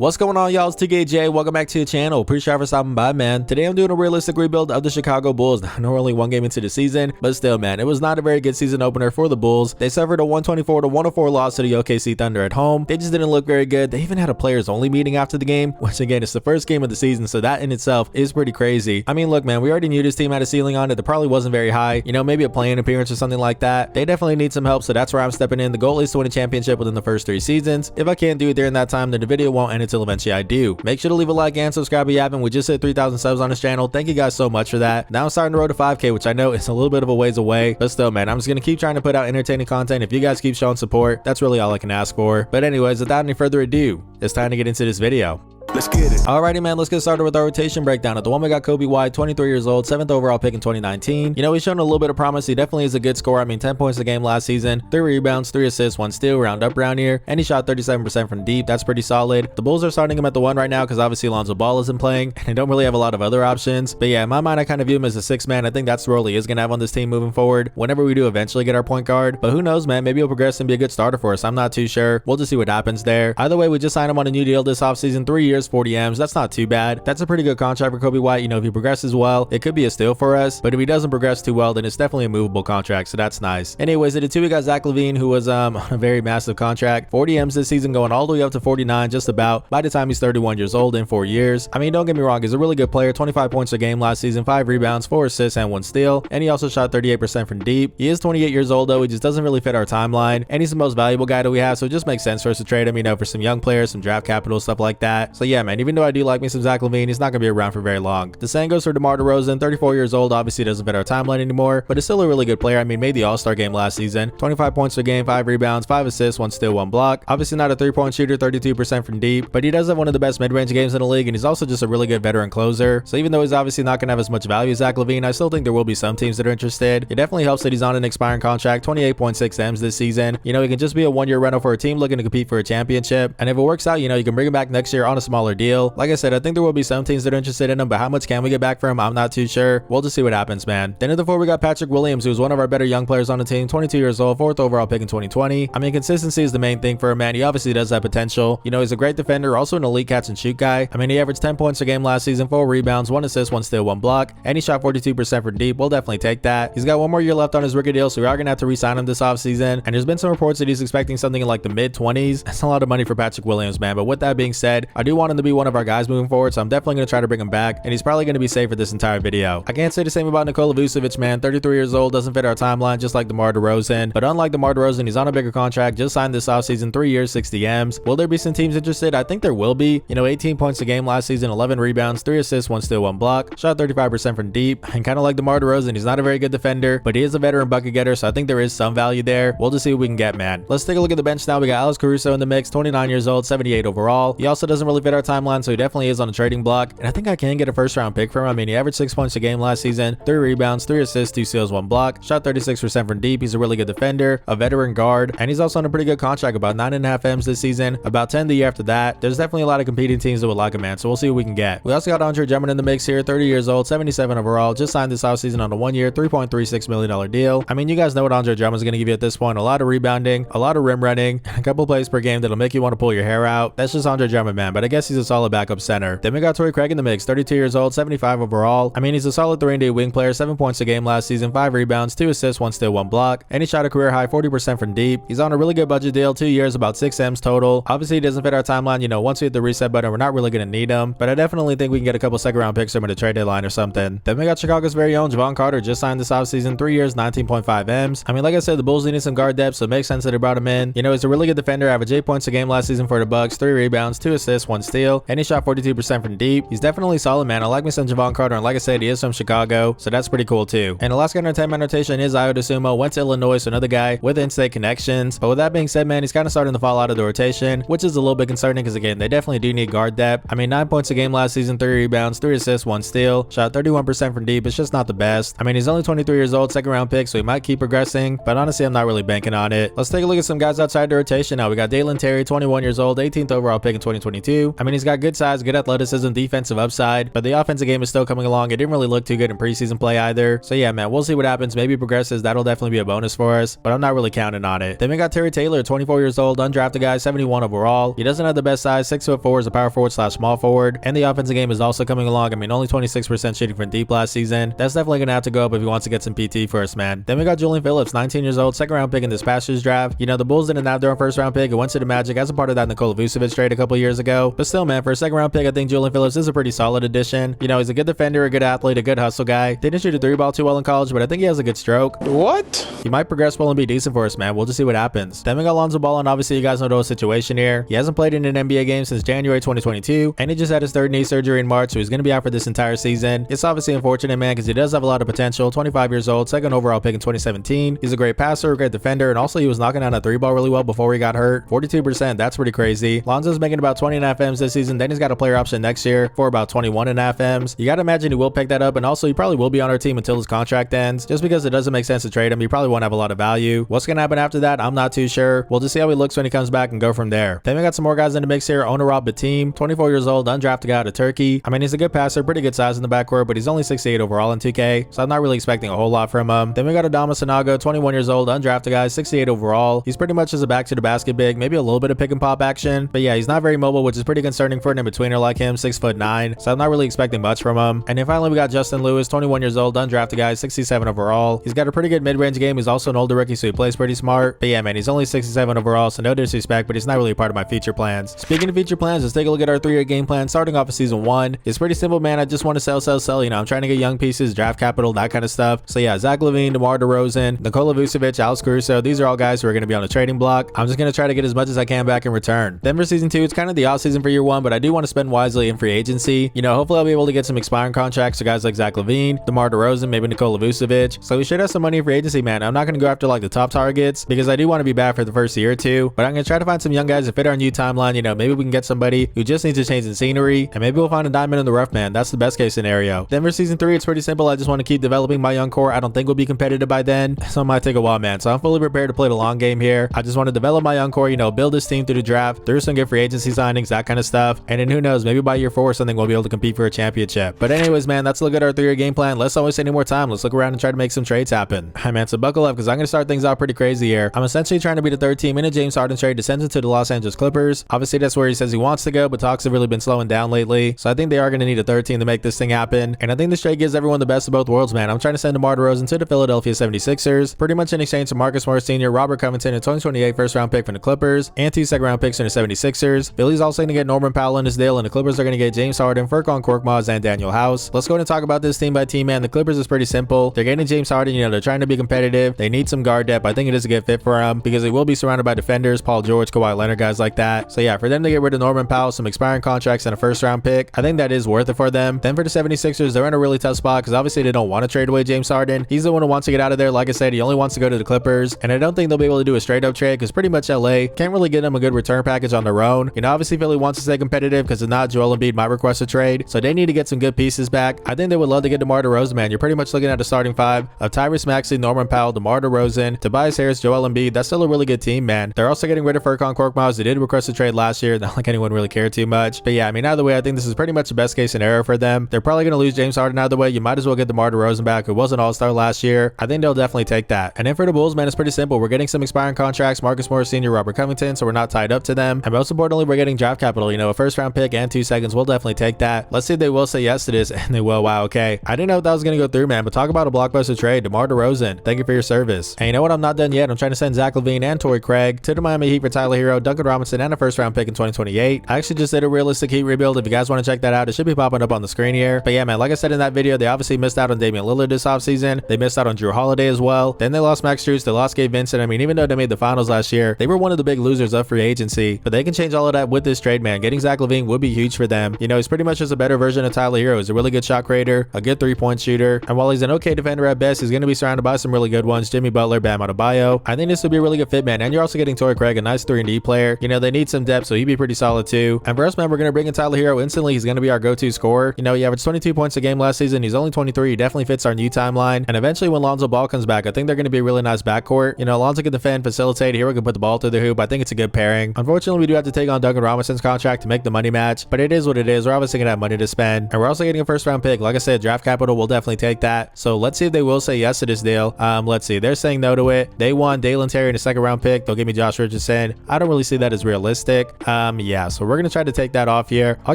What's going on, y'all? It's TKJ. Welcome back to the channel. Appreciate for stopping by, man. Today I'm doing a realistic rebuild of the Chicago Bulls. I know we're only one game into the season, but still, man, it was not a very good season opener for the Bulls. They suffered a 124-104 loss to the OKC Thunder at home. They just didn't look very good. They even had a players only meeting after the game, which again, it's the first game of the season, so that in itself is pretty crazy. I mean, look, man, we already knew this team had a ceiling on it that probably wasn't very high. You know, maybe a play-in appearance or something like that. They definitely need some help, so that's where I'm stepping in. The goal is to win a championship within the first 3 seasons. If I can't do it during that time, then the video won't end until eventually I do. Make sure to leave a like and subscribe if you haven't. We just hit 3,000 subs on this channel. Thank you guys so much for that. Now I'm starting the road to 5K, which I know is a little bit of a ways away, but still, man, I'm just gonna keep trying to put out entertaining content. If you guys keep showing support, that's really all I can ask for. But anyways, without any further ado, it's time to get into this video. Let's get it. Alrighty, man, let's get started with our rotation breakdown. At the one, we got Kobe White, 23 years old, 7th overall pick in 2019. You know, he's shown a little bit of promise. He definitely is a good scorer. I mean, 10 points a game last season, 3 rebounds, 3 assists, 1 steal, round up round here, and he shot 37% from deep. That's pretty solid. The Bulls are starting him at the 1 right now because obviously Lonzo Ball isn't playing, and they don't really have a lot of other options. But yeah, in my mind, I kind of view him as a 6th man. I think that's the role he is going to have on this team moving forward whenever we do eventually get our point guard. But who knows, man, maybe he'll progress and be a good starter for us. I'm not too sure. We'll just see what happens there. Either way, we just signed him on a new deal this offseason, 3 years, 40 M's. That's not too bad. That's a pretty good contract for Kobe White. You know, if he progresses well, it could be a steal for us, but if he doesn't progress too well, then it's definitely a movable contract, so that's nice. Anyways, at the 2, we got Zach LaVine, who was on a very massive contract, 40 M's this season, going all the way up to 49 just about by the time he's 31 years old in 4 years. I mean, don't get me wrong, he's a really good player, 25 points a game last season, 5 rebounds, 4 assists, and 1 steal, and he also shot 38% from deep. He is 28 years old though. He just doesn't really fit our timeline, and he's the most valuable guy that we have, so it just makes sense for us to trade him, you know, for some young players, some draft capital, stuff like that. So yeah, man, even though I do like me some Zach LaVine, he's not gonna be around for very long. The same goes for DeMar DeRozan, 34 years old, obviously doesn't fit our timeline anymore, but is still a really good player. I mean, made the All-Star game last season, 25 points per game, 5 rebounds, 5 assists, 1 steal, 1 block. Obviously not a 3-point shooter, 32% from deep, but he does have one of the best mid-range games in the league, and he's also just a really good veteran closer. So even though he's obviously not gonna have as much value as Zach LaVine, I still think there will be some teams that are interested. It definitely helps that he's on an expiring contract, 28.6 M's this season. You know, he can just be a 1-year rental for a team looking to compete for a championship, and if it works out, you know, you can bring him back next year on a smaller deal. Like I said, I think there will be some teams that are interested in him, but how much can we get back from him? I'm not too sure. We'll just see what happens, man. Then at the 4, we got Patrick Williams, who's one of our better young players on the team, 22 years old, 4th overall pick in 2020. I mean, consistency is the main thing for a man. He obviously does have potential. You know, he's a great defender, also an elite catch and shoot guy. I mean, he averaged 10 points a game last season, 4 rebounds, 1 assist, 1 steal, 1 block, and he shot 42% from deep. We'll definitely take that. He's got 1 more year left on his rookie deal, so we are gonna have to re-sign him this offseason. And there's been some reports that he's expecting something in like the mid-20s. That's a lot of money for Patrick Williams, man. But with that being said, I do want him to be one of our guys moving forward, so I'm definitely gonna try to bring him back, and he's probably gonna be safe for this entire video. I can't say the same about Nikola Vucevic, man. 33 years old, doesn't fit our timeline, just like DeMar DeRozan. But unlike DeMar DeRozan, he's on a bigger contract, just signed this offseason, 3 years, 60 M's. Will there be some teams interested? I think there will be. You know, 18 points a game last season, 11 rebounds, 3 assists, 1 steal, 1 block, shot 35% from deep. And kind of like DeMar DeRozan, he's not a very good defender, but he is a veteran bucket getter, so I think there is some value there. We'll just see what we can get, man. Let's take a look at the bench now. We got Alex Caruso in the mix, 29 years old, 78 overall. He also doesn't really fit our timeline, so he definitely is on a trading block. And I think I can get a 1st-round pick from him. I mean, he averaged 6 points a game last season, 3 rebounds, 3 assists, 2 steals, 1 block, shot 36% from deep. He's a really good defender, a veteran guard, and he's also on a pretty good contract, about 9.5 M's this season, about 10 the year after that. There's definitely a lot of competing teams that would like him, man, so we'll see what we can get. We also got Andre Drummond in the mix here, 30 years old, 77 overall, just signed this offseason on a 1-year, $3.36 million deal. I mean, you guys know what Andre Drummond's going to give you at this point: a lot of rebounding, a lot of rim running, and a couple plays per game that'll make you want to pull your hair out. That's just Andre Drummond, man, but I guess he's a solid backup center. Then we got Torrey Craig in the mix, 32 years old, 75 overall. I mean, he's a solid 3-and-D wing player, 7 points a game last season, 5 rebounds, 2 assists, 1 steal, 1 block, and he shot a career high 40% from deep. He's on a really good budget deal, 2 years, about 6 M's total. Obviously, he doesn't fit our timeline. You know, once we hit the reset button, we're not really going to need him, but I definitely think we can get a couple 2nd-round picks from him at the trade deadline or something. Then we got Chicago's very own Jevon Carter, just signed this offseason, 3 years, 19.5 M's. I mean, like I said, the Bulls needed some guard depth, so it makes sense that they brought him in. You know, he's a really good defender, averaged 8 points a game last season for the Bucks, 3 rebounds, 2 assists, 1 steal, and he shot 42% from deep. He's definitely solid, man. I like me some Jevon Carter, and like I said, he is from Chicago, so that's pretty cool too. And the last guy in our 10-man rotation is Ayo Dosunmu, went to Illinois, so another guy with in-state connections. But with that being said, man, he's kind of starting to fall out of the rotation, which is a little bit concerning because, again, they definitely do need guard depth. I mean, 9 points a game last season, 3 rebounds, 3 assists, 1 steal, shot 31% from deep. It's just not the best. I mean, he's only 23 years old, 2nd-round pick, so he might keep progressing, but honestly, I'm not really banking on it. Let's take a look at some guys outside the rotation now. We got Dalen Terry, 21 years old, 18th overall pick in 2022. I mean, mean, he's got good size, good athleticism, defensive upside, but the offensive game is still coming along. It didn't really look too good in preseason play either. So yeah, man, we'll see what happens. Maybe he progresses. That'll definitely be a bonus for us, but I'm not really counting on it. Then we got Terry Taylor, 24 years old, undrafted guy, 71 overall. He doesn't have the best size, 6'4" is a power forward / small forward, and the offensive game is also coming along. I mean, only 26% shooting from deep last season. That's definitely gonna have to go up if he wants to get some PT for us, man. Then we got Julian Phillips, 19 years old, second round pick in this past year's draft. You know, the Bulls didn't have their own first round pick. It went to the Magic as a part of that Nikola Vucevic trade a couple years ago. But still, man, for a second round pick, I think Julian Phillips is a pretty solid addition. You know, he's a good defender, a good athlete, a good hustle guy. Didn't shoot a 3-ball too well in college, but I think he has a good stroke. What? He might progress well and be decent for us, man. We'll just see what happens. Then we got Lonzo Ball, and obviously you guys know the whole situation here. He hasn't played in an NBA game since January 2022, and he just had his third knee surgery in March, so he's going to be out for this entire season. It's obviously unfortunate, man, because he does have a lot of potential. 25 years old, second overall pick in 2017. He's a great passer, a great defender, and also he was knocking down a 3-ball really well before he got hurt. 42%, that's pretty crazy. Lonzo's making about 20.5 M's this season. Then he's got a player option next year for about 21.5 M's. You got to imagine he will pick that up, and also he probably will be on our team until his contract ends, just because it doesn't make sense to trade him. He probably won't have a lot of value. What's going to happen after that, I'm not too sure. We'll just see how he looks when he comes back and go from there. Then we got some more guys in the mix here. Onuralp Bitim, 24 years old, undrafted guy out of Turkey. I mean, he's a good passer, pretty good size in the backcourt, but he's only 68 overall in 2K, so I'm not really expecting a whole lot from him. Then we got Adama Sanago, 21 years old, undrafted guy, 68 overall. He's pretty much just a back to the basket big, maybe a little bit of pick and pop action, but yeah, he's not very mobile, which is pretty concerning for an in-betweener like him, 6'9", so I'm not really expecting much from him. And then finally we got Justin Lewis, 21 years old, undrafted guy, 67 overall. He's got a pretty good mid-range game. He's also an older rookie, so he plays pretty smart. But yeah, man, he's only 67 overall, so no disrespect, but he's not really a part of my future plans. Speaking of future plans, let's take a look at our 3-year game plan starting off of season 1. It's pretty simple, man. I just want to sell. You know, I'm trying to get young pieces, draft capital, that kind of stuff. So yeah, Zach LaVine, DeMar DeRozan, Nikola Vucevic, Alex Caruso, these are all guys who are going to be on the trading block. I'm just going to try to get as much as I can back in return. Then for season 2, it's kind of the off season for year 1, but I do want to spend wisely in free agency. You know, hopefully I'll be able to get some expiring contracts to guys like Zach LaVine, DeMar DeRozan, maybe Nikola Vucevic. So we should have some money in free agency, man. I'm not going to go after like the top targets because I do want to be back for the first year or two, but I'm going to try to find some young guys to fit our new timeline. You know, maybe we can get somebody who just needs a change in scenery, and maybe we'll find a diamond in the rough, man. That's the best case scenario. Then for season 3, it's pretty simple. I just want to keep developing my young core. I don't think we'll be competitive by then, so it might take a while, man. So I'm fully prepared to play the long game here. I just want to develop my young core, you know, build this team through the draft, through some good free agency signings, that kind of stuff. And then who knows, maybe by year 4 or something, we'll be able to compete for a championship. But anyways, man, let's look at our 3-year game plan. Let's not waste any more time. Let's look around and try to make some trades happen. Hi, man, so buckle up because I'm going to start things out pretty crazy here. I'm essentially trying to be the 3rd team in a James Harden trade to send him to the Los Angeles Clippers. Obviously, that's where he says he wants to go, but talks have really been slowing down lately. So I think they are going to need a 3rd team to make this thing happen. And I think this trade gives everyone the best of both worlds, man. I'm trying to send DeMar DeRozan to the Philadelphia 76ers, pretty much in exchange for Marcus Morris Sr., Robert Covington, a 2028 first-round pick from the Clippers, and 2 second-round picks from the 76ers. Philly's also going to get Norman Powell in this deal, and the Clippers are going to get James Harden, Furkan Korkmaz, and Daniel House. Let's go ahead and talk about this team by team, man. The Clippers is pretty simple. They're getting James Harden. You know, they're trying to be competitive. They need some guard depth. I think it is a good fit for them because they will be surrounded by defenders, Paul George, Kawhi Leonard, guys like that. So yeah, for them to get rid of Norman Powell, some expiring contracts, and a first-round pick, I think that is worth it for them. Then for the 76ers, they're in a really tough spot because obviously they don't want to trade away James Harden. He's the one who wants to get out of there. Like I said, he only wants to go to the Clippers, and I don't think they'll be able to do a straight-up trade because pretty much LA can't really get them a good return package on their own. You know, obviously Philly wants to stay competitive because if not, Joel Embiid might request a trade, so they need to get some good pieces back. I think they would love to get DeMar DeRozan, man. You're pretty much looking at a starting 5 of Tyrese Maxey, Norman Powell, DeMar DeRozan, Tobias Harris, Joel Embiid. That's still a really good team, man. They're also getting rid of Furkan Korkmaz. They did request a trade last year. Not like anyone really cared too much, but yeah, I mean, either way, I think this is pretty much the best case scenario for them. They're probably going to lose James Harden either way. You might as well get DeMar DeRozan back, who was an all-star last year. I think they'll definitely take that. And then for the Bulls, man, it's pretty simple. We're getting some expiring contracts, Marcus Morris Sr., Robert Covington, so we're not tied up to them. And most importantly, we're getting draft capital. You know, a first-round pick and 2 seconds. We'll definitely take that. Let's see if they will say yes to this, and they will. Wow, okay. I didn't know if that was going to go through, man, but talk about a blockbuster trade. DeMar DeRozan, thank you for your service. And you know what? I'm not done yet. I'm trying to send Zach LaVine and Torrey Craig to the Miami Heat for Tyler Hero, Duncan Robinson, and a first-round pick in 2028. I actually just did a realistic Heat rebuild. If you guys want to check that out, it should be popping up on the screen here. But yeah, man, like I said in that video, they obviously missed out on Damian Lillard this offseason. They missed out on Drew Holiday as well. Then they lost Max Strus. They lost Gabe Vincent. I mean, even though they made the finals last year, they were one of the big losers of free agency. But they can change all of that with this trade, man. Getting Zach LaVine would be huge for them. You know, he's pretty much just a better version of Tyler Hero. He's a really good shot creator, a good 3-point shooter, and while he's an okay defender at best, he's going to be surrounded by some really good ones. Jimmy Butler, Bam Adebayo. I think this would be a really good fit, man. And you're also getting Torrey Craig, a nice 3-and-D player. You know, they need some depth, so he'd be pretty solid too. And for us, man, we're going to bring in Tyler Hero instantly. He's going to be our go-to scorer. You know, he averaged 22 points a game last season. He's only 23. He definitely fits our new timeline. And eventually when Lonzo Ball comes back, I think they're going to be a really nice backcourt. You know, Lonzo can defend, facilitate. Hero can put the ball through the hoop. I think it's a good pairing. Unfortunately, we do have to take on Duncan Robinson's contract to make the money match, but it is what it is. We're obviously gonna have money to spend, and we're also getting a first round pick. Like I said, draft capital, will definitely take that. So let's see if they will say yes to this deal. Let's see. They're saying no to it. They want Dalen Terry in a second round pick. They'll give me Josh Richardson. I don't really see that as realistic. Yeah, so we're gonna try to take that off here. I'll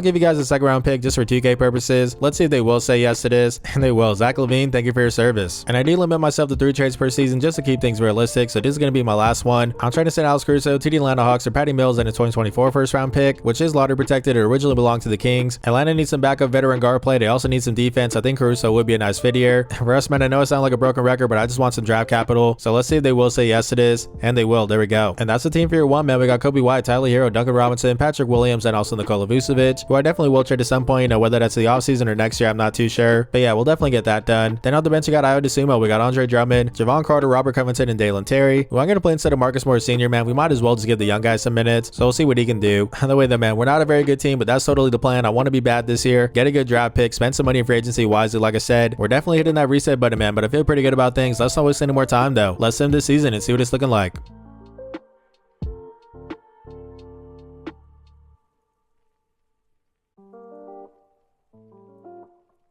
give you guys a second round pick just for 2K purposes. Let's see if they will say yes to this, and they will. Zach LaVine, thank you for your service. And I do limit myself to 3 trades per season just to keep things realistic, so this is gonna be my last one. I'm trying to send Alex Caruso to the Atlanta Hawks or Patty Mills and a 2024 first round pick, which is lottery protected. It originally belonged to the Kings. Atlanta needs some backup veteran guard play. They also need some defense. I think Caruso would be a nice fit here. For us, man, I know I sound like a broken record, but I just want some draft capital. So let's see if they will say yes to this, and they will. There we go. And that's the team for year 1, man. We got Kobe White, Tyler Hero, Duncan Robinson, Patrick Williams, and also Nikola Vucevic, who I definitely will trade at some point. You know, whether that's the offseason or next year, I'm not too sure. But yeah, we'll definitely get that done. Then on the bench, we got Ayo Dosunmu. We got Andre Drummond, Javon Carter, Robert Covington, and Dalen Terry, who I'm going to play instead of Marcus Morris Sr., man. We might as well just give the young guy some minutes. So we'll see what he can do. By the way, though, man, we're not a very good team, but that's totally the plan. I want to be bad this year, get a good draft pick, spend some money in free agency wisely. Like I said, we're definitely hitting that reset button, man, but I feel pretty good about things. Let's not waste any more time, though. Let's sim this season and see what it's looking like.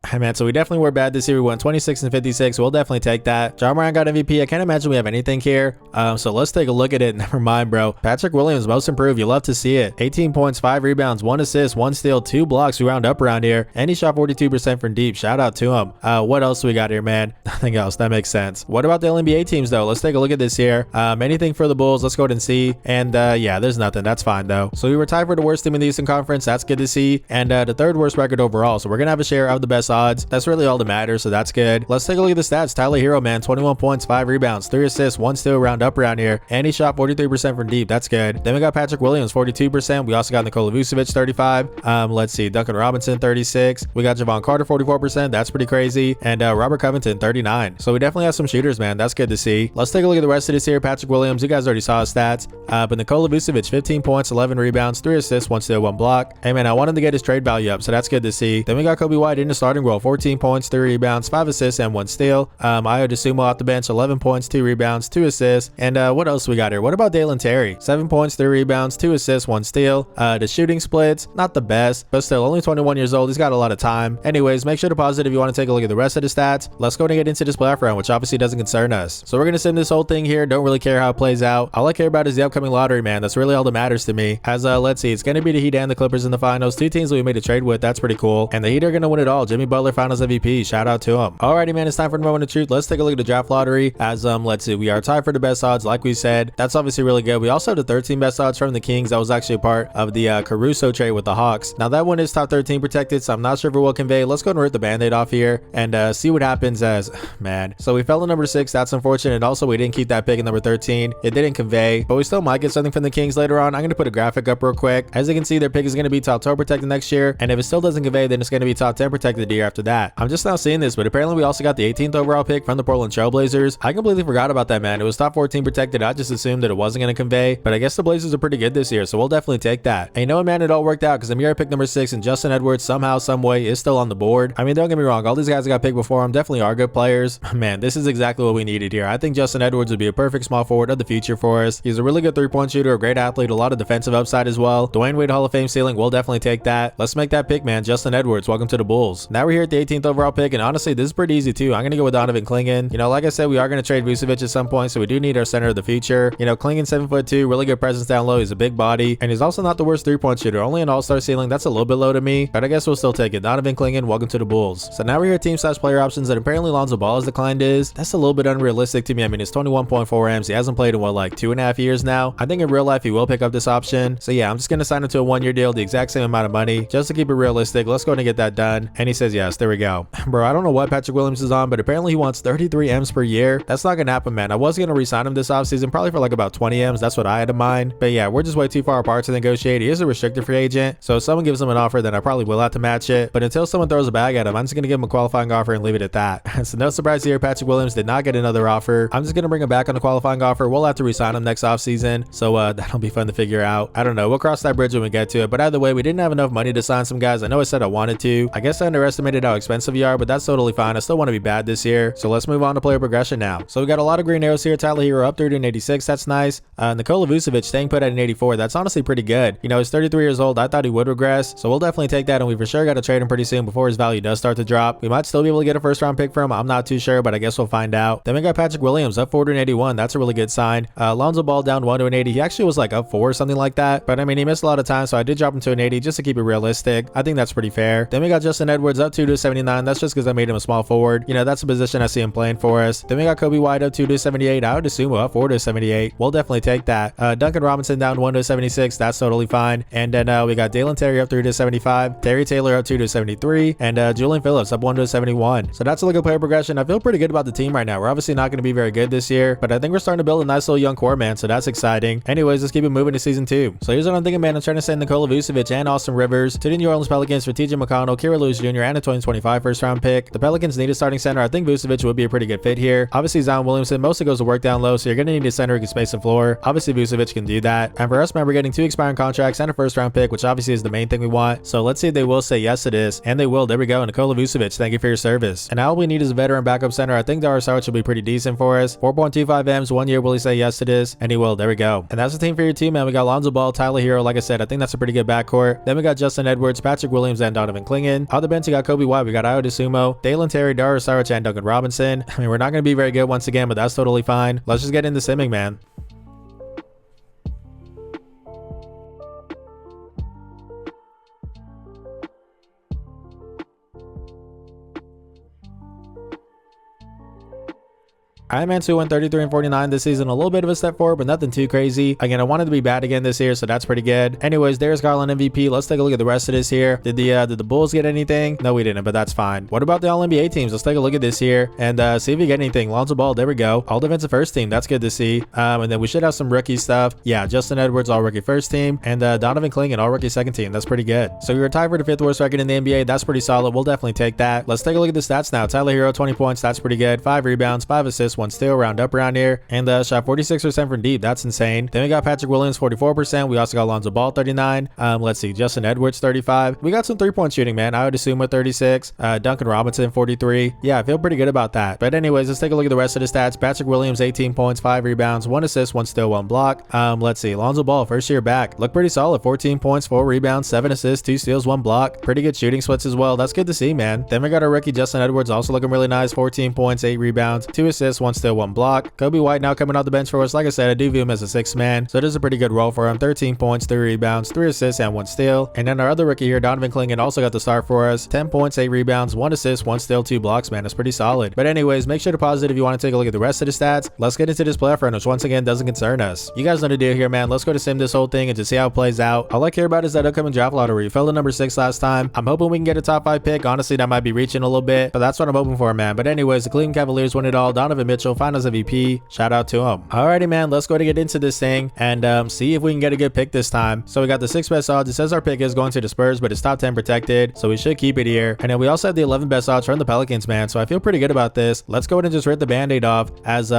Hey man, so we definitely were bad this year. We won 26 and 56. We'll definitely take that. Ja Morant got MVP. I can't imagine we have anything here. So let's take a look at it. Never mind, bro. Patrick Williams, most improved. You love to see it. 18 points, 5 rebounds, 1 assist, 1 steal, 2 blocks. We round up around here. And he shot 42% from deep. Shout out to him. What else do we got here, man? Nothing else. That makes sense. What about the NBA teams, though? Let's take a look at this here. Anything for the Bulls? Let's go ahead and see. And yeah, there's nothing. That's fine, though. So we were tied for the worst team in the Eastern Conference. That's good to see. And the 3rd worst record overall. So we're going to have a share of the best odds. That's really all that matters, so that's good. Let's take a look at the stats. Tyler Hero, man, 21 points, 5 rebounds, 3 assists, 1 steal, round up around here, and he shot 43% from deep. That's good. Then we got Patrick Williams, 42%. We also got Nikola Vucevic, 35. Let's see, Duncan Robinson, 36. We got Javon Carter, 44%. That's pretty crazy. And Robert Covington, 39. So we definitely have some shooters, man. That's good to see. Let's take a look at the rest of this here. Patrick Williams, you guys already saw his stats. But Nikola Vucevic, 15 points, 11 rebounds, 3 assists, 1 steal, 1 block. Hey, man, I wanted to get his trade value up, so that's good to see. Then we got Kobe White in the starting role, 14 points, 3 rebounds, 5 assists, and 1 steal. Ayo Dosunmu off the bench, 11 points, 2 rebounds, 2 assists. And what else we got here? What about Dalen Terry? 7 points, 3 rebounds, 2 assists, 1 steal. The shooting splits, not the best, but still only 21 years old. He's got a lot of time. Anyways, make sure to pause it if you want to take a look at the rest of the stats. Let's go and get into this playoff round, which obviously doesn't concern us. So we're going to sim this whole thing here. Don't really care how it plays out. All I care about is the upcoming lottery, man. That's really all that matters to me. As let's see, it's going to be the Heat and the Clippers in the finals. 2 teams that we made a trade with. That's pretty cool. And the Heat are going to win it all. Jimmy Butler, finals MVP. Shout out to him. Alrighty, man, it's time for the moment of truth. Let's take a look at the draft lottery. As let's see, we are tied for the best odds, like we said. That's obviously really good. We also have the 13 best odds from the Kings. That was actually a part of the Caruso trade with the Hawks. Now that one is top 13 protected, so I'm not sure if it will convey. Let's go and rip the band-aid off here and see what happens. As man, so we fell to number 6. That's unfortunate. And also we didn't keep that pick in number 13. It didn't convey, but we still might get something from the Kings later on. I'm going to put a graphic up real quick. As you can see, their pick is going to be top 12 protected next year, and if it still doesn't convey, then it's going to be top 10 protected the year after that. I'm just now seeing this, but apparently we also got the 18th overall pick from the Portland Trailblazers. I completely forgot about that, man. It was top 14 protected. I just assumed that it wasn't going to convey, but I guess the Blazers are pretty good this year, so we'll definitely take that. And you know what, man, it all worked out because Amir picked number 6 and Justin Edwards somehow, some way is still on the board. I mean, don't get me wrong, all these guys that got picked before him definitely are good players. Man, this is exactly what we needed here. I think Justin Edwards would be a perfect small forward of the future for us. He's a really good 3-point shooter, a great athlete, a lot of defensive upside as well. Dwayne Wade Hall of Fame ceiling, we'll definitely take that. Let's make that pick, man. Justin Edwards, welcome to the Bulls. Now we're here at the 18th overall pick, and honestly, this is pretty easy too. I'm going to go with Donovan Clingan. You know, like I said, we are going to trade Vucevic at some point, so we do need our center of the future. You know, Clingan 7'2", really good presence down low. He's a big body, and he's also not the worst 3-point shooter. Only an all-star ceiling. That's a little bit low to me, but I guess we'll still take it. Donovan Clingan, welcome to the Bulls. So now we're here at team/player options, and apparently Lonzo Ball has declined his. That's a little bit unrealistic to me. I mean, it's 21.4 M's. He hasn't played in what, like 2.5 years now. I think in real life he will pick up this option. So yeah, I'm just going to sign him to a 1-year deal, the exact same amount of money, just to keep it realistic. Let's go ahead and get that done. And he says yes. There we go. Bro, I don't know what Patrick Williams is on, but apparently he wants 33 M's per year. That's not going to happen, man. I was going to re-sign him this offseason, probably for like about 20 M's. That's what I had in mind. But yeah, we're just way too far apart to negotiate. He is a restricted free agent, so if someone gives him an offer, then I probably will have to match it. But until someone throws a bag at him, I'm just going to give him a qualifying offer and leave it at that. So no surprise here, Patrick Williams did not get another offer. I'm just going to bring him back on the qualifying offer. We'll have to re-sign him next offseason, so that'll be fun to figure out. I don't know. We'll cross that bridge when we get to it. But either way, we didn't have enough money to sign some guys. I know I said I wanted to. I guess I underestimated limited how expensive you are, but that's totally fine. I still want to be bad this year. So let's move on to player progression now. So we got a lot of green arrows here. Tyler Hero up 30 to an 86. That's nice. Nikola Vucevic staying put at an 84. That's honestly pretty good. You know, he's 33 years old. I thought he would regress. So we'll definitely take that, and we for sure got to trade him pretty soon before his value does start to drop. We might still be able to get a first round pick from him. I'm not too sure, but I guess we'll find out. Then we got Patrick Williams up 4 to an 81. That's a really good sign. Lonzo Ball down 1 to an 80. He actually was like up 4 or something like that. But I mean, he missed a lot of time, so I did drop him to an 80 just to keep it realistic. I think that's pretty fair. Then we got Justin Edwards up 2 to 79. That's just because I made him a small forward. You know, that's a position I see him playing for us. Then we got Kobe White up 2 to 78. I would assume up 4 to 78. We'll definitely take that. Duncan Robinson down 1 to 76. That's totally fine. And then we got Dalen Terry up 3 to 75. Terry Taylor up 2 to 73. And Julian Phillips up 1 to 71. So that's a look at player progression. I feel pretty good about the team right now. We're obviously not going to be very good this year, but I think we're starting to build a nice little young core, man. So that's exciting. Anyways, let's keep it moving to season 2. So here's what I'm thinking, man. I'm trying to send Nikola Vucevic and Austin Rivers to the New Orleans Pelicans for TJ McConnell, Kira Lewis Jr., and a 2025 first round pick. The Pelicans need a starting center. I think Vucevic would be a pretty good fit here. Obviously, Zion Williamson mostly goes to work down low, so you're going to need a center who can space the floor. Obviously, Vucevic can do that. And for us, man, we're getting 2 expiring contracts and a first round pick, which obviously is the main thing we want. So let's see if they will say yes to this. And they will. There we go. Nikola Vucevic, thank you for your service. And now all we need is a veteran backup center. I think Darius Saric will be pretty decent for us. 4.25 M's, 1 year. Will he say yes to this? And he will. There we go. And that's the team for your team, man. We got Lonzo Ball, Tyler Hero. Like I said, I think that's a pretty good backcourt. Then we got Justin Edwards, Patrick Williams, and Donovan Clingan. On the bench, we got Kobe White. We got Ayo Dosunmu, Dalen Terry, Darius Saric, and Duncan Robinson. I mean, we're not going to be very good once again, but that's totally fine. Let's just get into simming, man. Iron Man 2 went 33 and 49 this season. A little bit of a step forward, but nothing too crazy. Again, I wanted to be bad again this year, so that's pretty good. Anyways, Darius Garland MVP. Let's take a look at the rest of this here. Did the Bulls get anything? No, we didn't, but that's fine. What about the All-NBA teams? Let's take a look at this here and see if we get anything. Lonzo Ball, there we go. All defensive first team. That's good to see. And then we should have some rookie stuff. Yeah, Justin Edwards, all rookie first team, and Donovan Clingan, all rookie second team. That's pretty good. So we were tied for the 5th worst record in the NBA. That's pretty solid. We'll definitely take that. Let's take a look at the stats now. Tyler Hero, 20 points. That's pretty good. 5 rebounds, 5 assists, 1 steal, round up around here, and shot 46% from deep. That's insane. Then we got Patrick Williams 44%. We also got Lonzo Ball 39. Let's see, Justin Edwards 35. We got some 3-point shooting, man. I would assume with 36. Duncan Robinson 43. Yeah, I feel pretty good about that. But anyways, let's take a look at the rest of the stats. Patrick Williams 18 points, 5 rebounds, 1 assist, 1 steal, 1 block. Let's see, Lonzo Ball first year back, look pretty solid. 14 points, 4 rebounds, 7 assists, 2 steals, 1 block. Pretty good shooting splits as well. That's good to see, man. Then we got our rookie Justin Edwards also looking really nice. 14 points, 8 rebounds, 2 assists, 1 steal, 1 block. Kobe White now coming off the bench for us. Like I said, I do view him as a 6th man, so it is a pretty good role for him. 13 points, 3 rebounds, 3 assists, and 1 steal. And then our other rookie here, Donovan Clingan, also got the start for us. 10 points, 8 rebounds, 1 assist, 1 steal, 2 blocks, man. That's pretty solid. But anyways, make sure to pause it if you want to take a look at the rest of the stats. Let's get into this playoff run, which once again doesn't concern us. You guys know the deal here, man. Let's go to sim this whole thing and just see how it plays out. All I care about is that upcoming draft lottery. We fell to number 6 last time. I'm hoping we can get a top 5 pick. Honestly, that might be reaching a little bit, but that's what I'm hoping for, man. But anyways, the Cleveland Cavaliers win it all. Donovan Mitchell, Finals MVP. Shout out to him. Alrighty, man. Let's go to get into this thing and see if we can get a good pick this time. So we got the 6th best odds. It says our pick is going to the Spurs, but it's top 10 protected, so we should keep it here. And then we also have the 11th best odds from the Pelicans, man. So I feel pretty good about this. Let's go ahead and just rip the band-aid off as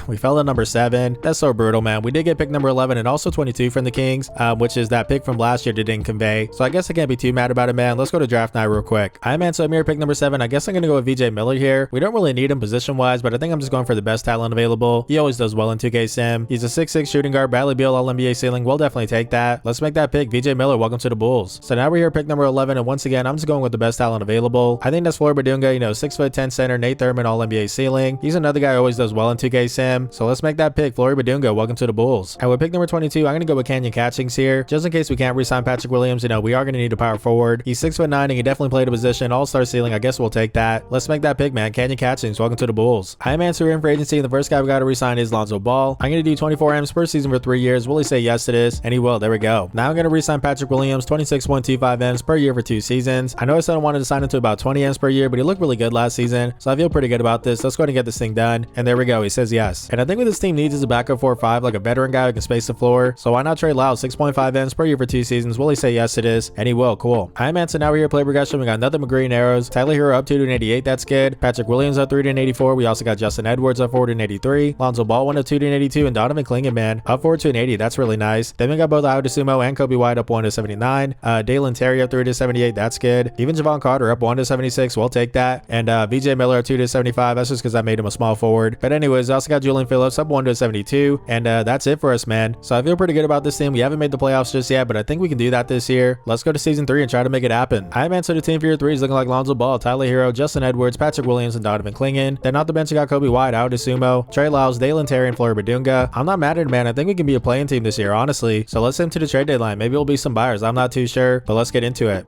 we fell to number 7. That's so brutal, man. We did get pick number 11 and also 22 from the Kings, which is that pick from last year that didn't convey. So I guess I can't be too mad about it, man. Let's go to draft night real quick. Man, so I'm here pick number 7. I guess I'm gonna go with VJ Miller here. We don't really need him position-wise, but I think I'm just going for the best talent available. He always does well in 2K Sim. He's a 6'6 shooting guard, Bradley Beal, All-NBA ceiling. We'll definitely take that. Let's make that pick. VJ Miller, welcome to the Bulls. So now we're here pick number 11, and once again, I'm just going with the best talent available. I think that's Floyd Badunga, you know, 6'10" center, Nate Thurman, All-NBA ceiling. He's another guy who always does well in 2K Sim. So let's make that pick. Floyd Badunga, welcome to the Bulls. And with pick number 22, I'm gonna go with Canyon Catchings here, just in case we can't re-sign Patrick Williams. You know, we are gonna need a power forward. He's 6'9" and he definitely played a position. All-star ceiling. I guess we'll take that. Let's make that pick, man. Canyon Catchings, welcome to the Bulls. I'm answering for agency, and the first guy we got to re-sign is Lonzo Ball. I'm gonna do 24 M's per season for 3 years. Will he say yes to this? And he will. There we go. Now I'm gonna re-sign Patrick Williams, 26.25 M's per year for 2 seasons. I know I said I wanted to sign him to about 20 M's per year, but he looked really good last season, so I feel pretty good about this. Let's go ahead and get this thing done. And there we go. He says yes. And I think what this team needs is a backup 4-5, like a veteran guy who can space the floor. So why not trade Loud? 6.5 M's per year for 2 seasons. Will he say yes to this? And he will. Cool. Man, so now we're here play progression. We got another McGree and arrows. Tyler Hero up 2 to an 88. That's good. Patrick Williams up 3 to an 84. We also got Justin Edwards Edwards up forward to an 83. Lonzo Ball went up 2 to an 82, and Donovan Clingan, man, up forward to an 80. That's really nice. Then we got both Ayo Dosunmu and Kobe White up 1 to 79. Dalen Terry up 3 to 78. That's good. Even Javon Carter up 1 to 76. We'll take that. And VJ Miller up 2 to 75. That's just because I made him a small forward. But anyways, I also got Julian Phillips up 1 to 72. And that's it for us, man. So I feel pretty good about this team. We haven't made the playoffs just yet, but I think we can do that this year. Let's go to season 3 and try to make it happen. Alright, man, so the team for year 3 is looking like Lonzo Ball, Tyler Hero, Justin Edwards, Patrick Williams, and Donovan Clingan. Then off the bench, we got Kobe White, Ayo Dosunmu, Trey Lyles, Dalen Terry, and Flory Badunga. I'm not mad at it, man. I think we can be a playing team this year, honestly. So let's head into the trade deadline. Maybe we'll be some buyers. I'm not too sure, but let's get into it.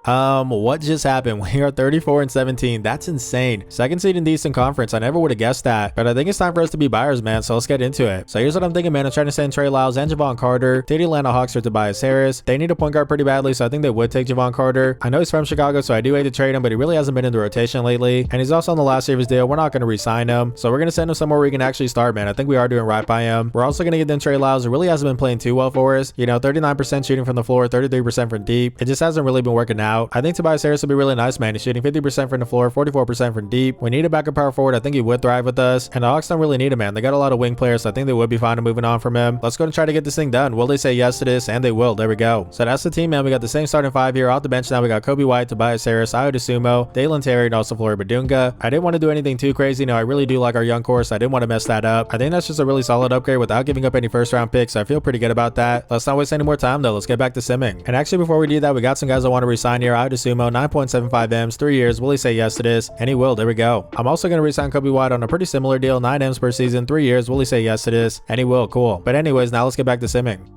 What just happened? We are 34 and 17. That's insane. Second seed in the Eastern Conference. I never would have guessed that, but I think it's time for us to be buyers, man. So let's get into it. So here's what I'm thinking, man. I'm trying to send Trey Lyles and Javon Carter to the Atlanta Hawks or Tobias Harris. They need a point guard pretty badly, so I think they would take Javon Carter. I know he's from Chicago, so I do hate to trade him, but he really hasn't been in the rotation lately, and he's also on the last year of his deal. We're not going to re-sign him, so we're going to send him somewhere where he can actually start, man. I think we are doing right by him. We're also going to get them Trey Lyles, who really hasn't been playing too well for us. You know, 39% shooting from the floor, 33% from deep. It just hasn't really been working out. I think Tobias Harris would be really nice, man. He's shooting 50% from the floor, 44% from deep. We need a backup power forward. I think he would thrive with us, and the Hawks don't really need him, man. They got a lot of wing players, so I think they would be fine to moving on from him. Let's go and try to get this thing done. Will they say yes to this? And they will. There we go. So that's the team, man. We got the same starting 5 here. Off the bench now, we got Kobe White, Tobias Harris, Ayo Dosunmu, Dalen Terry, and also Flory Badunga. I didn't want to do anything too crazy. No, I really do like our young core, so I didn't want to mess that up. I think that's just a really solid upgrade without giving up any first round picks, so I feel pretty good about that. Let's not waste any more time, though. Let's get back to simming. And actually, before we do that, we got some guys I want to resign here. Ayo Dosunmu, 9.75 M's, 3 years. Will he say yes to this? And he will. There we go. I'm also going to resign Kobe White on a pretty similar deal, 9 M's per season, 3 years. Will he say yes to this? And he will. Cool. But anyways, now let's get back to simming.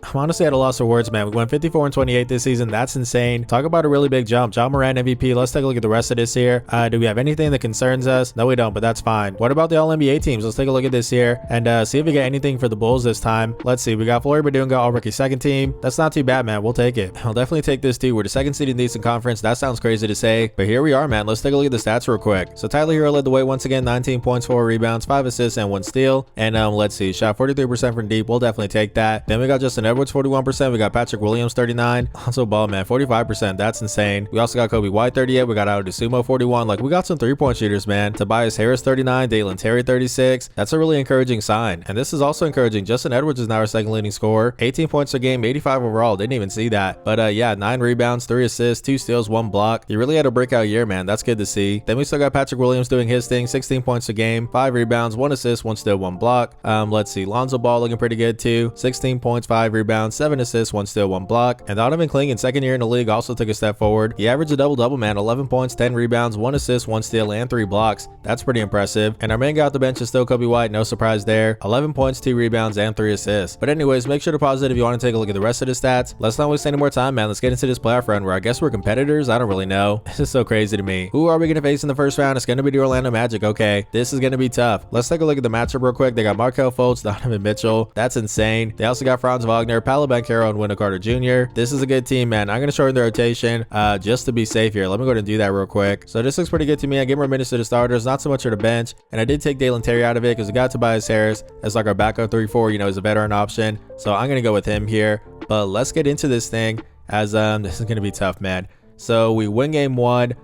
I'm honestly at a loss for words, man. We went 54 and 28 this season. That's insane. Talk about a really big jump. Ja Morant MVP. Let's take a look at the rest of this here. Do we have anything that concerns us? No, we don't, but that's fine. What about the All-NBA teams? Let's take a look at this here and see if we get anything for the Bulls this time. Let's see. We got Flory Badunga, All-Rookie second team. That's not too bad, man. We'll take it. I'll definitely take this too. We're the second seed in the Eastern Conference. That sounds crazy to say, but here we are, man. Let's take a look at the stats real quick. So Tyler Hero led the way once again. 19 points, 4 rebounds, 5 assists, and 1 steal. And let's see. Shot 43% from deep. We'll definitely take that. Then we got Justin Edwards, 41%. We got Patrick Williams, 39. Also Ball, man, 45%. That's insane. We also got Kobe White, 38. We got Ayo Dosunmu, 41. Like, we got some 3-point shooters, man. Tobias Harris, 39. Dalen Terry, 36. That's a really encouraging sign. And this is also encouraging. Justin Edwards is now our second leading scorer. 18 points a game, 85 overall. Didn't even see that. But yeah, 9 rebounds, 3 assists, 2 steals, 1 block. He really had a breakout year, man. That's good to see. Then we still got Patrick Williams doing his thing. 16 points a game, 5 rebounds, 1 assist, 1 steal, 1 block. Let's see. Lonzo Ball looking pretty good too. 16 points, 5 rebounds, 7 assists, 1 steal, 1 block. And Donovan Clingan, second year in the league, also took a step forward. He averaged a double-double, man. 11 points, 10 rebounds, 1 assist, 1 steal, and 3 blocks. That's pretty impressive. And our main guy off the bench is still Kobe White. No surprise there. 11 points, 2 rebounds, and 3 assists. But anyways, make sure to pause it if you want to take a look at the rest of the stats. Let's not waste any more time, man. Let's get into this playoff run where I guess we're competitors. I don't really know. This is so crazy to me. Who are we going to face in the first round? It's going to be the Orlando Magic. Okay, this is going to be tough. Let's take a look at the matchup real quick. They got Markelle Fultz, Donovan Mitchell. That's insane. They also got Franz Wagner, Paolo Banchero, and Wendell Carter Jr. This is a good team, man. I'm going to shorten the rotation just to be safe here. Let me go ahead and do that real quick. So this looks pretty good to me. I give more minutes to the starters, not so much to the bench. And I did take Dalen Terry out of it because we got Tobias Harris as like our backup 3-4. You know, he's a veteran option. So I'm going to go with him here. But let's get into this thing as this is going to be tough, man. So we win game 1,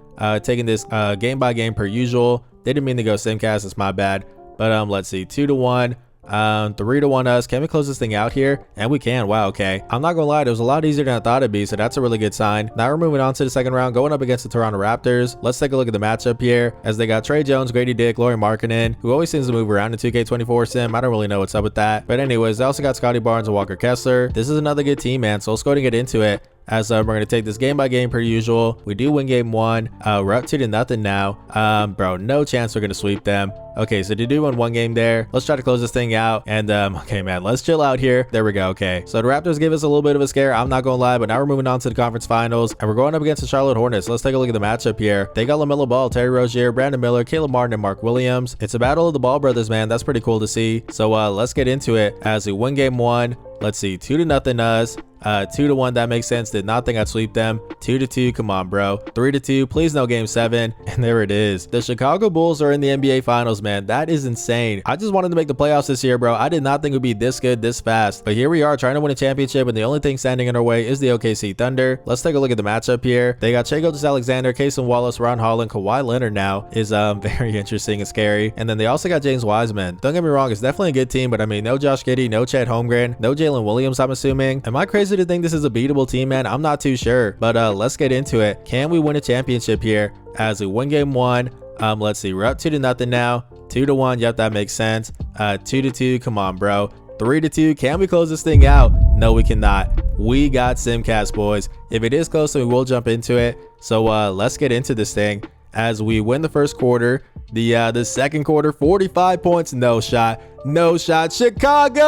taking this game by game per usual. They didn't mean to go simcast. It's my bad. But let's see, 2-1. 3-1 us. Can we close this thing out here? And we can. Wow, okay. I'm not gonna lie, it was a lot easier than I thought it'd be, so that's a really good sign. Now we're moving on to the second round, going up against the Toronto Raptors. Let's take a look at the matchup here, as they got Trey Jones, Grady Dick, Lauri Markkanen, who always seems to move around in 2K24 sim. I don't really know what's up with that. But anyways, they also got Scotty Barnes and Walker Kessler. This is another good team, man, so let's go ahead and get into it. As we're going to take this game by game per usual. We do win game 1. We're up 2-0 now. Bro, no chance we're going to sweep them. Okay, so they do win 1 game there. Let's try to close this thing out. And okay, man, let's chill out here. There we go. Okay, so the Raptors gave us a little bit of a scare. I'm not going to lie, but now we're moving on to the conference finals. And we're going up against the Charlotte Hornets. Let's take a look at the matchup here. They got LaMelo Ball, Terry Rozier, Brandon Miller, Caleb Martin, and Mark Williams. It's a battle of the Ball brothers, man. That's pretty cool to see. So let's get into it as we win game 1. Let's see, 2-0 us. 2-1, that makes sense. Did not think I'd sweep them. 2-2, come on, bro. 3-2, please no game 7. And there it is. The Chicago Bulls are in the NBA Finals, man. That is insane. I just wanted to make the playoffs this year, bro. I did not think it would be this good, this fast. But here we are trying to win a championship, and the only thing standing in our way is the OKC Thunder. Let's take a look at the matchup here. They got Shai Gilgeous-Alexander, Cason Wallace, Ron Holland, Kawhi Leonard now is very interesting and scary. And then they also got James Wiseman. Don't get me wrong, it's definitely a good team, but I mean, no Josh Giddey, no Chet Holmgren, no Jalen Williams, I'm assuming. Am I crazy to think this is a beatable team, man? I'm not too sure, but let's get into it. Can we win a championship here as we win game 1? Let's see, we're up 2-0 now. 2-1, yep, that makes sense. 2-2, come on, bro. 3-2, can we close this thing out? No, we cannot. We got Simcast, boys. If it is close, then we will jump into it. So let's get into this thing as we win the first quarter. The second quarter, 45 points, no shot, no shot. Chicago!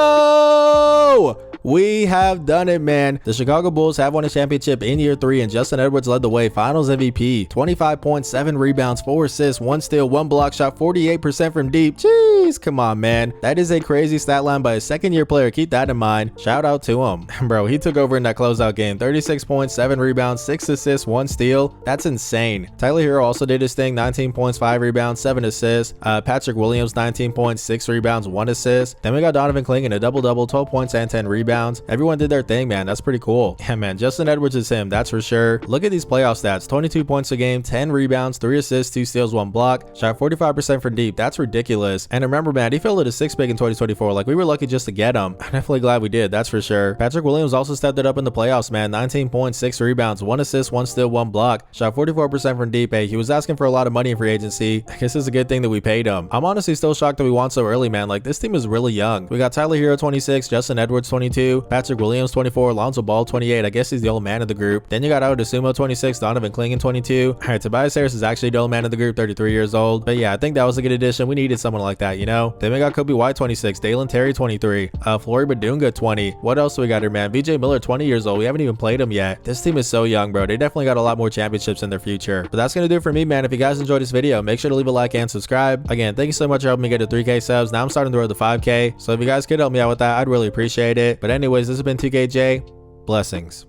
We have done it, man. The Chicago Bulls have won a championship in year 3, and Justin Edwards led the way. Finals MVP, 25 points, 7 rebounds, 4 assists, 1 steal, 1 block shot, 48% from deep. Jeez, come on, man. That is a crazy stat line by a second-year player. Keep that in mind. Shout out to him. Bro, he took over in that closeout game. 36 points, 7 rebounds, 6 assists, 1 steal. That's insane. Tyler Hero also did his thing. 19 points, 5 rebounds, 7 assists. Patrick Williams, 19 points, 6 rebounds, 1 assist. Then we got Donovan Clingan, a double-double, 12 points and 10 rebounds. Everyone did their thing, man. That's pretty cool. Yeah, man, Justin Edwards is him, that's for sure. Look at these playoff stats. 22 points a game, 10 rebounds, 3 assists, 2 steals, 1 block. Shot 45% from deep. That's ridiculous. And remember, man, he filled it a 6-pick in 2024. Like, we were lucky just to get him. I'm definitely glad we did, that's for sure. Patrick Williams also stepped it up in the playoffs, man. 19 points, 6 rebounds, 1 assist, 1 steal, 1 block. Shot 44% from deep. Hey, he was asking for a lot of money in free agency. I guess it's a good thing that we paid him. I'm honestly still shocked that we won so early, man. Like, this team is really young. We got Tyler Hero, 26, Justin Edwards, 22, Patrick Williams, 24, Lonzo Ball, 28. I guess he's the old man of the group. Then you got Adesumo, 26, Donovan Clingan, 22. All right, Tobias Harris is actually the old man of the group, 33 years old. But yeah, I think that was a good addition. We needed someone like that, you know? Then we got Kobe White, 26, Dalen Terry, 23, Flory Badunga, 20. What else do we got here, man? VJ Miller, 20 years old. We haven't even played him yet. This team is so young, bro. They definitely got a lot more championships in their future. But that's gonna do it for me, man. If you guys enjoyed this video, make sure to leave a like and subscribe. Again, thank you so much for helping me get to 3K subs. Now I'm starting the road to 5K. So if you guys could help me out with that, I'd really appreciate it. But anyways, this has been 2KJ. Blessings.